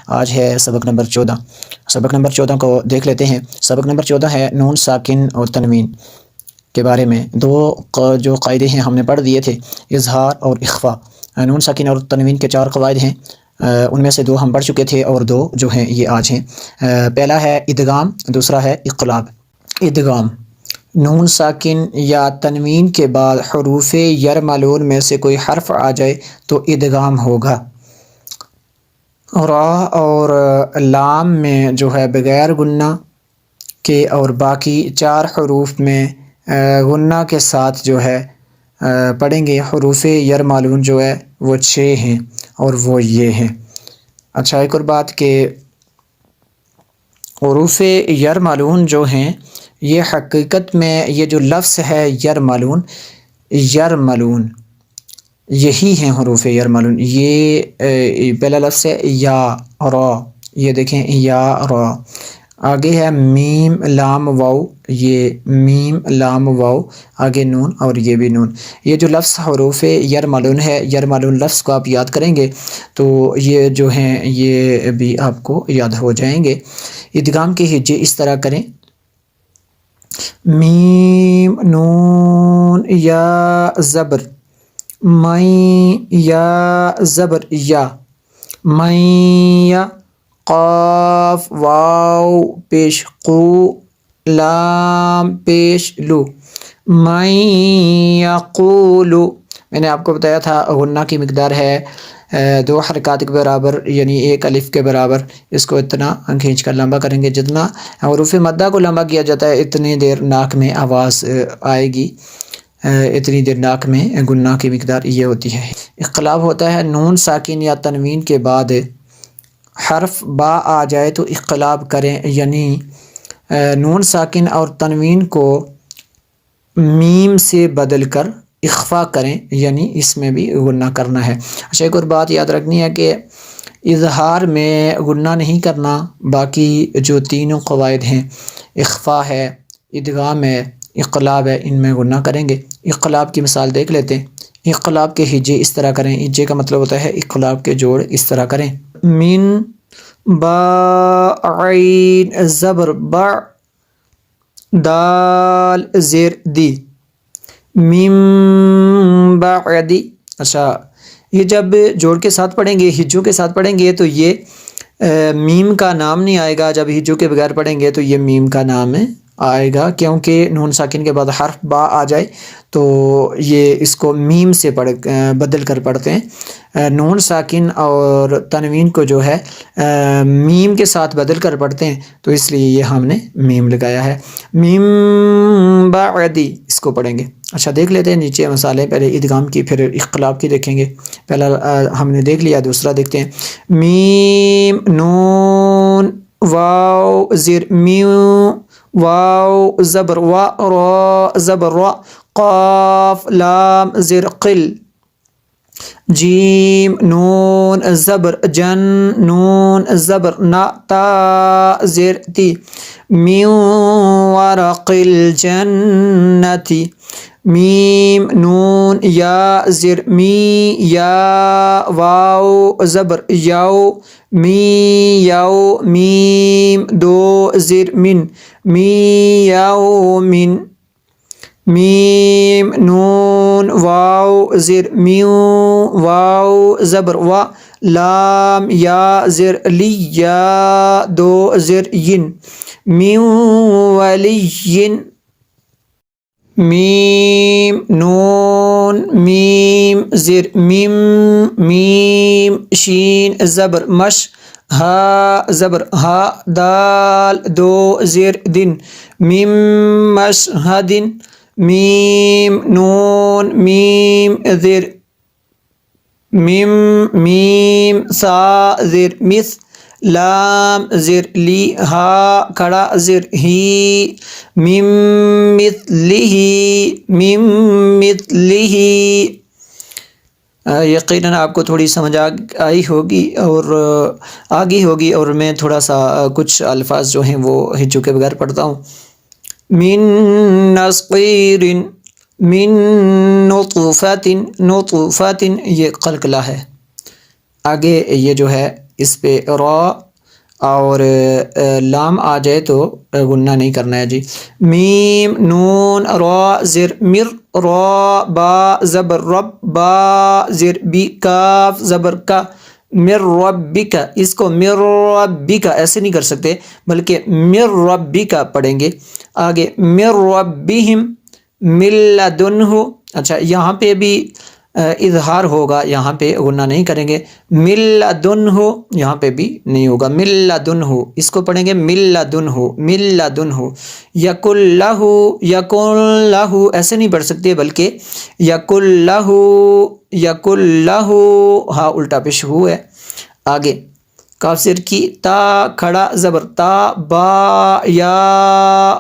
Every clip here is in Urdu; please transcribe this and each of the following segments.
آج ہے سبق نمبر 14۔ سبق نمبر 14 کو دیکھ لیتے ہیں۔ سبق نمبر 14 ہے نون ساکن اور تنوین کے بارے میں۔ دو جو قاعدے ہیں ہم نے پڑھ دیے تھے، اظہار اور اخفا۔ نون ساکن اور تنوین کے 4 قواعد ہیں، ان میں سے 2 ہم پڑھ چکے تھے اور 2 جو ہیں یہ آج ہیں۔ پہلا ہے ادغام، دوسرا ہے اقلاب۔ ادغام: نون ساکن یا تنوین کے بعد حروف یرملون میں سے کوئی حرف آ جائے تو ادغام ہوگا۔ را اور لام میں جو ہے بغیر غنہ کے اور باقی 4 حروف میں غنہ کے ساتھ جو ہے پڑھیں گے۔ حروف یرملون جو ہے وہ 6 ہیں اور وہ یہ ہیں۔ اچھا، ایک اور بات کہ حروف یرملون جو ہیں یہ حقیقت میں یہ جو لفظ ہے یرملون، یرملون یہی ہیں حروف یرملون۔ یہ پہلا لفظ ہے یا را، یہ دیکھیں یا را۔ آگے ہے میم لام واو، یہ میم لام واو، آگے نون اور یہ بھی نون۔ یہ جو لفظ حروف یرملون ہے، یرملون لفظ کو آپ یاد کریں گے تو یہ جو ہیں یہ بھی آپ کو یاد ہو جائیں گے۔ ادغام کے ہجے اس طرح کریں: میم نون یا زبر، مین یا زبر یا، مین قاف واو پیش قو لام پیش لو، من یقولو۔ میں نے آپ کو بتایا تھا غنہ کی مقدار ہے 2 حرکات کے برابر، یعنی 1 الف کے برابر۔ اس کو اتنا کھینچ کر لمبا کریں گے، جتنا حروف مدہ کو لمبا کیا جاتا ہے اتنی دیر ناک میں آواز آئے گی، اتنی دیر ناک میں غنہ کی مقدار یہ ہوتی ہے۔ اقلاب ہوتا ہے نون ساکن یا تنوین کے بعد حرف با آ جائے تو اقلاب کریں، یعنی نون ساکن اور تنوین کو میم سے بدل کر اخفا کریں، یعنی اس میں بھی غنہ کرنا ہے۔ اچھا، ایک اور بات یاد رکھنی ہے کہ اظہار میں غنہ نہیں کرنا، باقی جو 3 قواعد ہیں، اخفا ہے، ادغام ہے، اقلاب ہے، ان میں غنہ کریں گے۔ اقلاب کی مثال دیکھ لیتے ہیں۔ اقلاب کے ہجے اس طرح کریں، ہجے کا مطلب ہوتا ہے اقلاب کے جوڑ اس طرح کریں: من با عین زبر با، دال زیر دی، من بعدی۔ اچھا، یہ جب جوڑ کے ساتھ پڑھیں گے، ہجوں کے ساتھ پڑھیں گے تو یہ میم کا نام نہیں آئے گا۔ جب ہجوں کے بغیر پڑھیں گے تو یہ میم کا نام آئے گا، کیونکہ نون ساکن کے بعد حرف با آ جائے تو یہ اس کو میم سے بدل کر پڑھتے ہیں۔ نون ساکن اور تنوین کو جو ہے میم کے ساتھ بدل کر پڑھتے ہیں، تو اس لیے یہ ہم نے میم لگایا ہے۔ میم بعدی اس کو پڑھیں گے۔ اچھا، دیکھ لیتے ہیں نیچے مثالیں، پہلے ادغام کی پھر اقلاب کی دیکھیں گے۔ پہلا ہم نے دیکھ لیا، دوسرا دیکھتے ہیں۔ میم نون واو زیر میو، واو زبر وا، را زبر را، قاف لام زیر قل، جیم نون زبر جن، نون زبر نا، تا زیر تی، من ورق الجنتی، میم نون یا زیر می، یا واو زبر یاو، می یاو، میم 2 زیر من، می یاو من، میم نون واو زیر میو، واو زبر وا، لام یا زیر لی، یا 2 زیر ین، من ولی، میم نون میم زیر میم، میم شین زبر مش، ہا زبر ہا، دال 2 زیر دن، میم مشہدن، میم نون میم زیر میم، میم سا زیر مس، لام زیر لی، ہا کھڑا زیر ہی، مم مثلہ، مم مثلہ۔ یقیناً آپ کو تھوڑی سمجھ آئی ہوگی اور آگی ہوگی، اور میں تھوڑا سا کچھ الفاظ جو ہیں وہ ہجوں کے بغیر پڑھتا ہوں۔ من نصقیر، من نطفۃ، نطفۃ یہ قلقلہ ہے۔ آگے یہ جو ہے اس پہ را اور لام آ جائے تو غنہ نہیں کرنا ہے جی. میم نون را زر مر را با زبر رب با زر بی کاف زبر کا مر ربک. اس کو مر ربک ایسے نہیں کر سکتے بلکہ مر ربک پڑھیں گے. آگے مر ربہم من لدنہ. اچھا یہاں پہ بھی اظہار ہوگا, یہاں پہ غنہ نہیں کریں گے. من لدنہ یہاں پہ بھی نہیں ہوگا, من لدنہ اس کو پڑھیں گے من لدنہ من لدنہ. یکن لہ یکن لہ ایسے نہیں پڑھ سکتے بلکہ یکن لہ یکن لہ, ہاں الٹا پیش ہو ہے. آگے کاف زیر کی تا کھڑا زبر تا با یا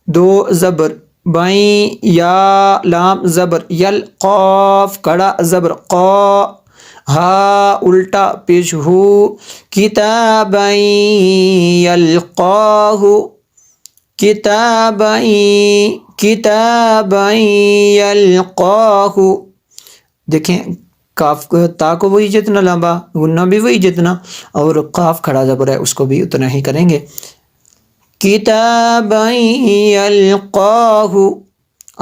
دو زبر بائیں یا لام زبر یل قاف کڑا زبر قا ہا الٹا پیش ہو. کتابیں یلقاہ کتابیں کتابیں یلقاہ. دیکھیں کاف تا کو وہی جتنا لمبا, غنہ بھی وہی جتنا, اور قاف کھڑا زبر ہے اس کو بھی اتنا ہی کریں گے. کتابًا یلقاہ.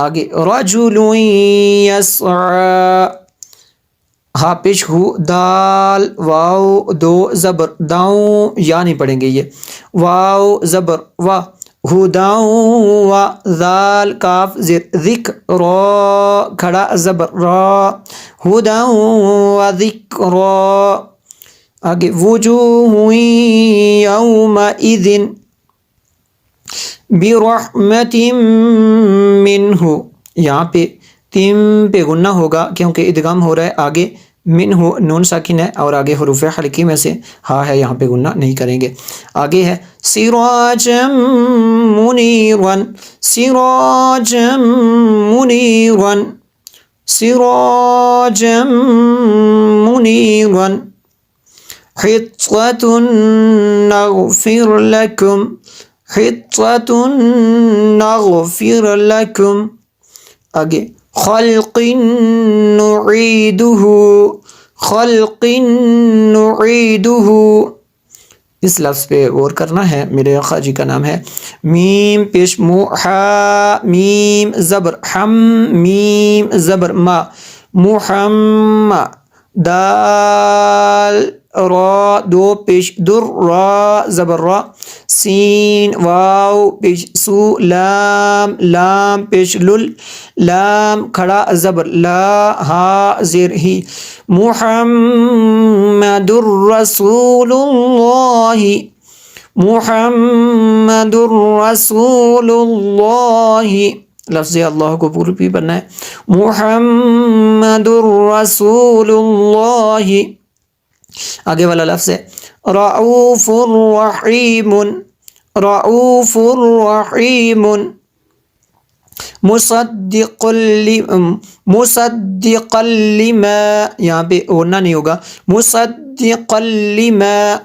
آگے رجل یسعی ہا پیش ہو دال واو دو زبر داؤں یا نہیں پڑھیں گے, یہ واو زبر وا ہداؤں و ذال کاف زر ذکر را کھڑا زبر را ہداؤں و ذکر. آگے وجوہ یومئذ برحمت منہ. یہاں پہ تیم پہ غنہ ہوگا کیونکہ ادغام ہو رہا ہے. آگے منہ نون ساکن ہے اور آگے حروف حلقی میں سے ہاں ہے, یہاں پہ غنہ نہیں کریں گے. آگے ہے سراجا منیرا سراجا منیرا سراجا منیرا. حطة نغفر لكم حطة نغفر لكم. آگے خلق نعیدہ خلق نعیدہ. اس لفظ پہ غور کرنا ہے, میرے آقا جی کا نام ہے. میم پیش مو ہا میم زبر ہم میم زبر ما محم. دال را دو پیش در را زبر را سین واو پیش سو لام لام پیش لل لام کھڑا زبر لا ہا زیر ہی. محمد رسول اللہ محمد رسول اللہ. لفظ اللہ کو پورا بھی پڑھنا ہے. محمد رسول اللہ. آگے والا لفظ ہے رعوف رحیم رعوف رحیم. مصدقا لما یہاں پہ ہونا نہیں ہوگا, مصدقا لما.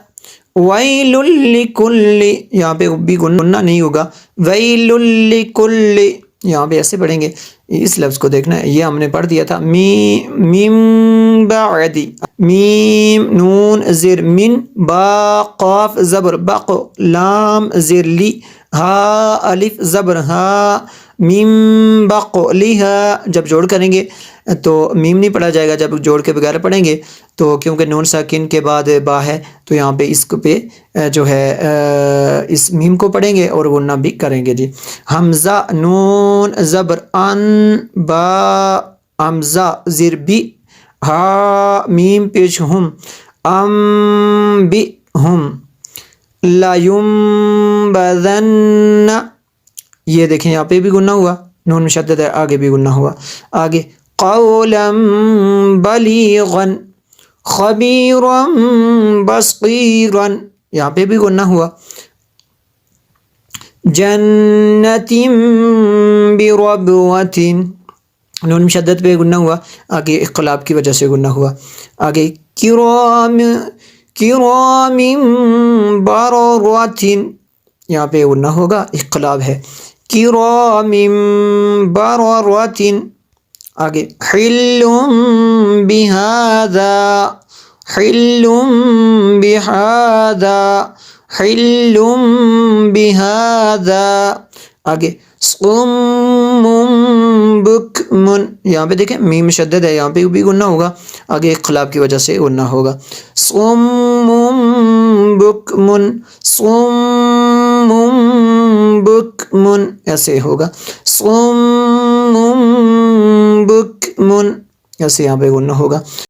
ویل لکل یہاں پہ بھی غنہ نہیں ہوگا, ویل لکل یہاں پہ ایسے پڑھیں گے. اس لفظ کو دیکھنا ہے, یہ ہم نے پڑھ دیا تھا. میم بعدی میم نون زیر من با قاف زبر بق لام زیر لی ہا الف زبر ہا میم بق لہا. جب جوڑ کریں گے تو میم نہیں پڑھا جائے گا, جب جوڑ کے بغیر پڑھیں گے تو کیونکہ نون ساکن کے بعد با ہے تو یہاں پہ اس کو پہ جو ہے اس میم کو پڑھیں گے اور غنہ بھی کریں گے. جی حمزہ نون زبر ان با حمزہ زیر بی ہا میم پیش ہم ام بی ہم لا ینبذن. یہ دیکھیں یہاں پہ بھی غنہ ہوا, نون مشدد ہے, آگے بھی غنہ ہوا. آگے قولا بلیغا خبیرا بصیرا یہاں پہ بھی غنہ ہوا. جنت بربوۃ نون مشدد پہ غنہ ہوا, آگے اقلاب کی وجہ سے غنہ ہوا. آگے کرام کرام بررۃ یہاں پہ غنہ ہوگا, اقلاب ہے. کرام بررۃ. آگے حل بہذا حل بہذا، حل بہذا. آگے صم بکمن، یہاں پہ دیکھیں میم مشدد ہے، یہاں پہ بھی غنہ ہوگا، آگے اختلاف کی وجہ سے غنہ ہوگا. صم بکمن، صم بکمن ایسے ہوگا. صم بکمن ایسے یہاں پہ غنہ ہوگا.